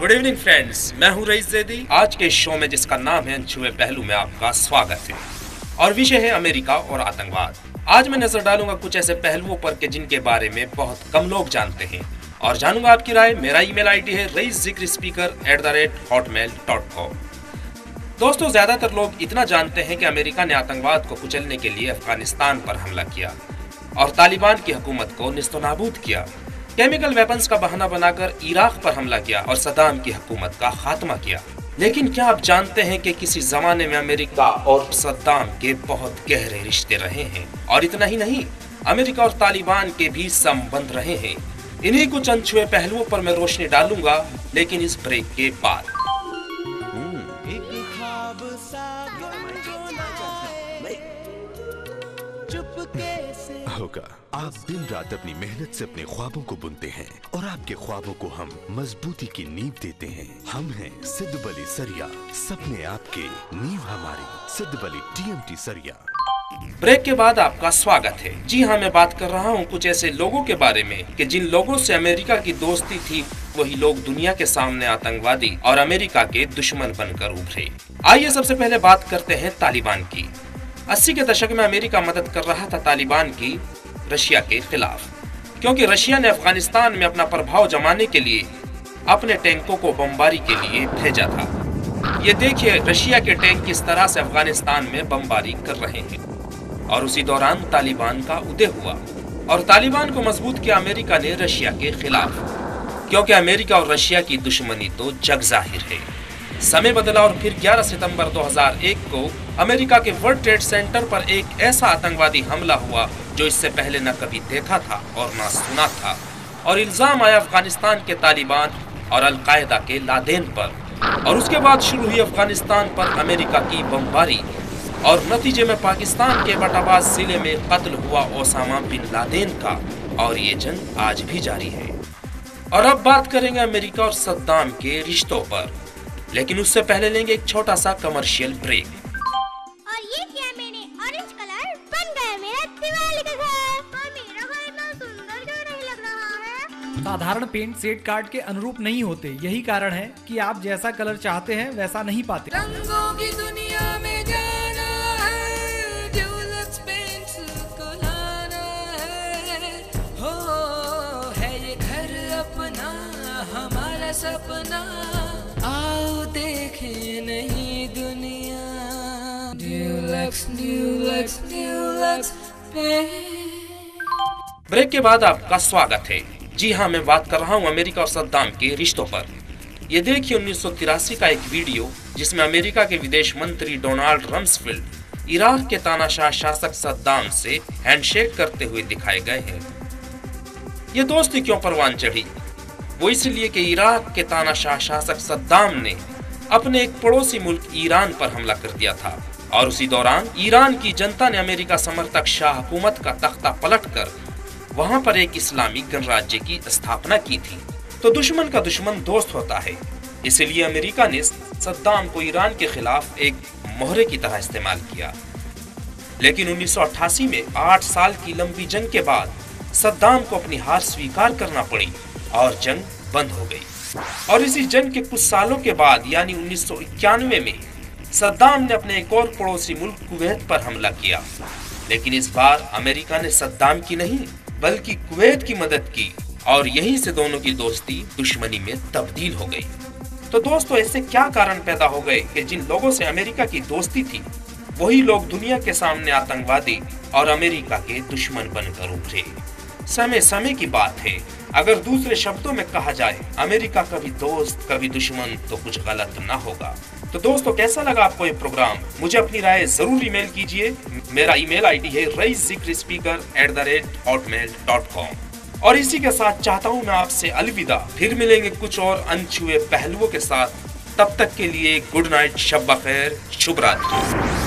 Good evening friends, मैं हूं rice Zaidi. आज के शो में जिसका नाम है अनछुए पहलू में आपका स्वागत है और विषय है अमेरिका और आतंकवाद। आज मैं नजर डालूंगा कुछ ऐसे पहलुओं पर के जिनके बारे में बहुत कम लोग जानते हैं और जानूंगा आपकी राय। मेरा ईमेल आईडी है reiszikrSpeaker@hotmail.com। दोस्तों, ज्यादातर लोग इतना जानते हैं कि अमेरिका ने आतंकवाद को कुचलने के लिए अफगानिस्तान पर हमला किया और तालिबान की हुकूमत को निस्तनाबूद किया। केमिकल वेपन्स का बहाना बनाकर इराक पर हमला किया और सद्दाम की हुकूमत का खात्मा किया। लेकिन क्या आप जानते हैं कि किसी जमाने में अमेरिका और सद्दाम के बहुत गहरे रिश्ते रहे हैं? और इतना ही नहीं, अमेरिका और तालिबान के भी संबंध रहे हैं। इन्हीं कुछ अनछुए पहलुओं पर मैं रोशनी डालूंगा, लेकिन इस ब्रेक के बाद। होगा आप दिन रात अपनी मेहनत से अपने ख्वाबों को बुनते हैं और आपके ख्वाबों को हम मजबूती की नींव देते हैं। हम हैं सिद्ध बली सरिया, सपने आपके, नींव हमारी। सिद्ध बली TMT सरिया। ब्रेक के बाद आपका स्वागत है। जी हाँ, मैं बात कर रहा हूँ कुछ ऐसे लोगों के बारे में कि जिन लोगों से अमेरिका की दोस्ती थी, वही लोग दुनिया के सामने आतंकवादी और अमेरिका के दुश्मन बनकर उभरे। आइए सबसे पहले बात करते हैं तालिबान की। 80 के दशक में अमेरिका मदद कर रहा था तालिबान की रशिया के खिलाफ, क्योंकि रशिया ने अफगानिस्तान में अपना प्रभाव जमाने के लिए अपने टैंकों को बमबारी के लिए भेजा था। ये देखिए रशिया के टैंक किस तरह से अफगानिस्तान में बमबारी कर रहे हैं। और उसी दौरान तालिबान का उदय हुआ और तालिबान को मजबूत किया अमेरिका ने रशिया के खिलाफ, क्योंकि अमेरिका और रशिया की दुश्मनी तो जग जाहिर है। समय बदला और फिर 11 सितंबर 2001 को अमेरिका के वर्ल्ड ट्रेड सेंटर पर एक ऐसा आतंकवादी हमला हुआ जो इससे पहले न कभी देखा था और न सुना था, और इल्जाम आया अफगानिस्तान के तालिबान और अल-कायदा के लादेन पर। और उसके बाद शुरू हुई अफगानिस्तान पर अमेरिका की बमबारी और नतीजे में पाकिस्तान के एबटाबाद जिले में कत्ल हुआ ओसामा बिन लादेन का, और ये जंग आज भी जारी है। और अब बात करेंगे अमेरिका और सद्दाम के रिश्तों पर, लेकिन उससे पहले लेंगे एक छोटा सा कमर्शियल ब्रेक। और ये क्या, मैंने ऑरेंज कलर बन गया मेरा दिवाली का घर। और मेरा घर इतना सुंदर क्यों नहीं लग रहा है? साधारण पेंट सेट कार्ड के अनुरूप नहीं होते, यही कारण है कि आप जैसा कलर चाहते हैं वैसा नहीं पाते। रंगों की दुनिया में जाना है, ड्यूलक्स पेंट्स को लाना है ये घर अपना हमारा सपना, आओ देखें नई दुनिया। Dulux Dulux Dulux paint. Break के बाद आपका स्वागत है। जी हाँ, मैं बात कर रहा हूँ अमेरिका और सद्दाम के रिश्तों पर। ये देखिए 1983 का एक वीडियो जिसमें अमेरिका के विदेश मंत्री डोनाल्ड रम्सफेल्ड इराक के तानाशाह शासक सद्दाम से हैंडशेक करते हुए दिखाए गए हैं। ये दोस्ती क्यों परवान चढ़ी? वो इसलिए कि इराक के तानाशाह शासक सद्दाम ने अपने एक पड़ोसी मुल्क ईरान पर हमला कर दिया था, और उसी दौरान ईरान की जनता ने अमेरिका समर्थक शाह हुकूमत का तख्ता पलटकर वहां पर एक इस्लामी गणराज्य की स्थापना की थी। तो दुश्मन का दुश्मन दोस्त होता है, इसलिए अमेरिका ने सद्दाम को ईरान के खिलाफ एक मोहरे की तरह इस्तेमाल किया। लेकिन 1988 में 8 साल की लंबी जंग के बाद सद्दाम को अपनी हार स्वीकार करना पड़ी और जंग बंद हो गई। और इसी जंग के कुछ सालों के बाद यानी 1991 में सद्दाम ने अपने एक और पड़ोसी मुल्क कुवैत पर हमला किया। लेकिन इस बार अमेरिका ने सद्दाम की नहीं बल्कि कुवैत की मदद की, और यहीं से दोनों की दोस्ती दुश्मनी में तब्दील हो गई। तो दोस्तों, ऐसे क्या कारण पैदा हो गए कि जिन लोगों से अमेरिका की दोस्ती थी वही लोग दुनिया के सामने आतंकवादी और अमेरिका के दुश्मन बनकर उभरे? समय समय की बात है। अगर दूसरे शब्दों में कहा जाए, अमेरिका कभी दोस्त कभी दुश्मन, तो कुछ गलत ना होगा। तो दोस्तों, कैसा लगा आपको ये प्रोग्राम? मुझे अपनी राय जरूर ईमेल कीजिए। मेरा ईमेल आईडी है reiszikrSpeaker@hotmail.com। और इसी के साथ चाहता हूँ मैं आपसे अलविदा। फिर मिलेंगे कुछ और अनछुए पहलुओं के साथ। तब तक के लिए गुड नाइट, शब बखैर, शुभ रात्रि।